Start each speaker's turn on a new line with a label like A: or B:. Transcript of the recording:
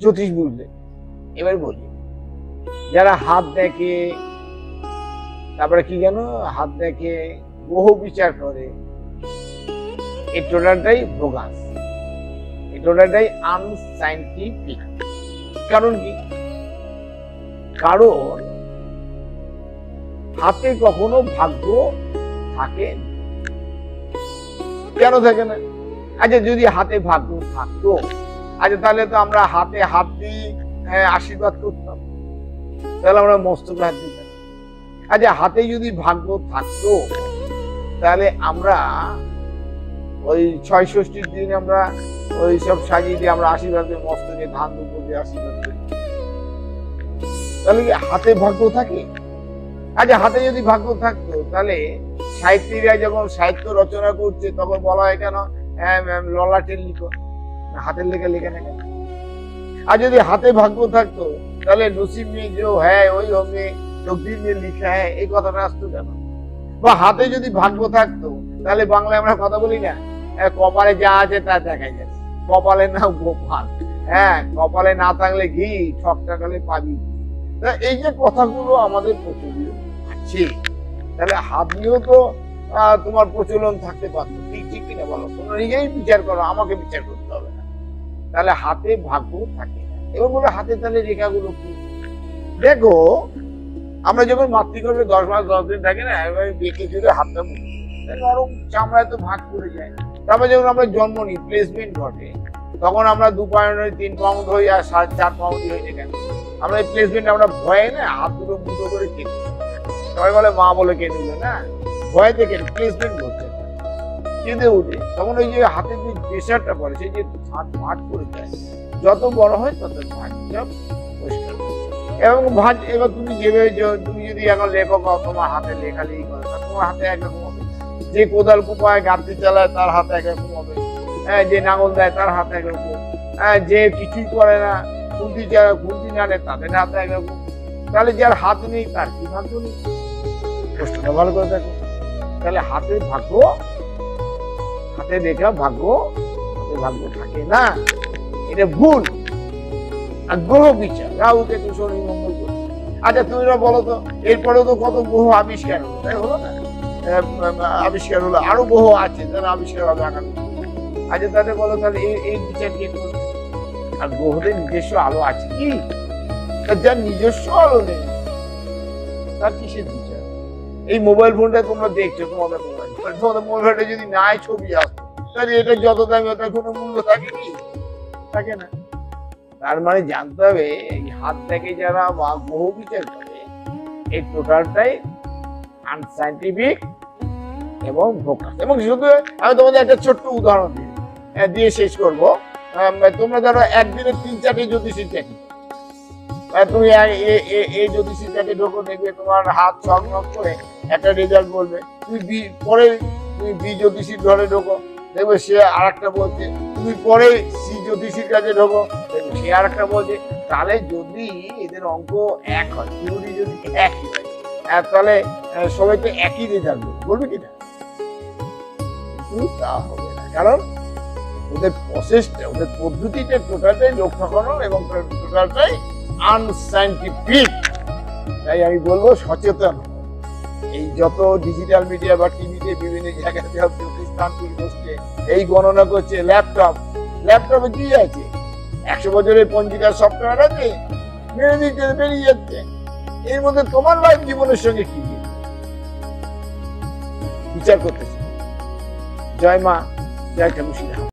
A: জ্যোতিষ বুঝলে। এবার বলি, যারা হাত দেখে, তারপরে কি জানো, হাত দেখে, গ্রহ বিচার করে, এই টোটালটাই বোগাস, এই টোটালটাই আনসাইন্টিফিক। কারণ কি? কারণ হাতে কখনো ভাগ্য থাকে না। কেন থাকে না? আচ্ছা, যদি হাতে ভাগ্য থাকতো, আচ্ছা তাহলে তো আমরা হাতে হাত দিয়ে আশীর্বাদ করতাম, তাহলে আমরা মস্তকে হাত দিতাম। আচ্ছা, হাতে যদি ভাগ্য থাকতো, তাহলে আমরা ওই ৬৬ দিন আমরা ওই সব সাজিয়ে দিয়ে আমরা আশীর্বাদ করি, মস্তকে ধান দুপুর দিয়ে আশীর্বাদ করি। তাহলে কি হাতে ভাগ্য থাকে? আচ্ছা, হাতে যদি ভাগ্য থাকতো, তাহলে সাহিত্যিকরা যখন সাহিত্য রচনা করছে তখন বলা হয় কেন ললাটের লিখো, হাতের লেখা লেখে না কেন? আর যদি হাতে ভাগ্য থাকতো, তাহলে নসিব মে যে হ্যাঁ ওই হোমে তকদির মে লিখা হ্যাঁ, এই কথাটা আসতো কেন? বা হাতে যদি ভাগ্য থাকতো, তাহলে বাংলায় আমরা কথা বলি না, কপালে যা আছে তা দেখাই যাচ্ছে, কপালে না গোপাল, হ্যাঁ কপালে না থাকলে ঘি, ঠকটা গেলে পাবি। এই যে কথাগুলো আমাদের প্রচলিত আছে, তাহলে হাত নিয়েও তো তোমার প্রচলন থাকতে পারতো। ঠিক কিনা বলো? তোমরা নিজেই বিচার করো, আমাকে বিচার করতে হবে না। তাহলে হাতে ভাগ্য থাকে না। এবার বলে হাতে তাহলে রেখাগুলো কি? দেখো, আমরা যখন মাতৃগর্ভে 10 মাস 10 দিন থাকি না, বেঁকে জুড়ে হাতটা নরম চামড়ায় তো ভাগ করে যায়। তারপর যখন আমরা জন্ম নিই, প্লেসমেন্ট ঘটে, তখন আমরা 2 পাউন্ড 3 পাউন্ড হই আর 4.5 পাউন্ড হয়ে যায়। কেন? আমরা এই প্লেসমেন্ট আমরা ভয়ে না হাত দুটো মুঠো করে কেটে, সবাই বলে মা বলে কেটে দিল না, ভয় থেকে প্লেসমেন্ট করছে, কেঁদে উঠে, তখন ওই যে হাতে যে প্রেশারটা পড়ে, সেই যে ভাঁজ করে যায়, যত বড় হয় তত ভাঁজ পরিষ্কার। এবং ভাঁজ, এবার তুমি যেভাবে, তুমি যদি এখন লেখক হও, তোমার হাতে লেখালেখি করে, তোমার হাতে একরকম হবে। যে কোদাল কুপায় গাঁথতে চালায় তার হাতে একরকম হবে, হ্যাঁ যে নাঙল দেয় তার হাতে একরকম, হ্যাঁ যে কিছুই করে না, খুন্তি নাড়ে তাদের হাতে একরকম। তাহলে যার হাত নেই তার কি ভাগ্য নেই? প্রশ্নটা ভালো করে দেখো। তাহলে হাতে ভাগ্য, হাতে দেখা ভাগ্য, হাতে ভাগ্য থাকে না, এটা ভুল। আর গ্রহ বিচার, রাহু কেতু শনি মঙ্গল গ্রহ। আচ্ছা তুমিরা বলো তো, এরপরেও তো কত গ্রহ আবিষ্কার হলো, তাই হলো না? আবিষ্কার হলো, আরো গ্রহ আছে যারা আবিষ্কার হবে আগামী। আচ্ছা তাহলে বলো, তাহলে এই বিচার কে করবে? আর গ্রহদের নিজস্ব আলো আছে কি? যার নিজস্ব আলো নেই তার কিসের বিচার? এই মোবাইল ফোনটা তোমরা দেখছো, তোমাদের মোবাইলটা যদি নাই ছবি আসতো, তাহলে এটা যত দামি ওটার কোনো মূল্য থাকে কি? থাকে না। তার মানে জানতে হবে, এই হাত থেকে যারা বা গ্রহ বিচার করে, এই টোটালটাই আনসাইন্টিফিক এবং বোকাস। এবং শুধু আমি তোমাদের একটা ছোট্ট উদাহরণ দিয়ে শেষ করবো। তোমরা ধরো একদিনে 3-4টি জ্যোতিষীর চাকরি, তুমি এই জ্যোতিষীর চাকরি ঢোকো, দেখবে তোমার হাত ছক করে একটা রেজাল্ট বলবে। তুমি পরে তুমি বি জ্যোতিষীর ঘরে ঢোকো, দেখবে সে আর একটা বলছে। তুমি পরে সি জ্যোতিষীর কাছে ঢোকো, দেখবে সে আর একটা বলছে। তাহলে যদি এদের অঙ্ক এক হয়, থিওরি যদি একই হয়, তাহলে সবাই তো একই রেজাল্ট বলবে কিনা? কিন্তু তা হবে না, কারণ ওদের প্রসেসটা, ওদের পদ্ধতিটা টোটালটাই লক্ষ্যকরণ এবং টোটালটাই আনসাইন্টিফিক। তাই আমি বলবো সচেতন। এই যত ডিজিটাল মিডিয়া বা টিভিতে বিভিন্ন জায়গায় জ্যোতিষতান্ত্রিক বসছে, এই গণনা করছে, ল্যাপটপে কি আছে, 100 বছরের পঞ্জিকার সফটওয়্যার আছে, মেরে দিচ্ছে, বেরিয়ে যাচ্ছে। এর মধ্যে তোমার লাইফ জীবনের সঙ্গে কি বিচার করতেছে? জয় মা, জয় কালুশিরা।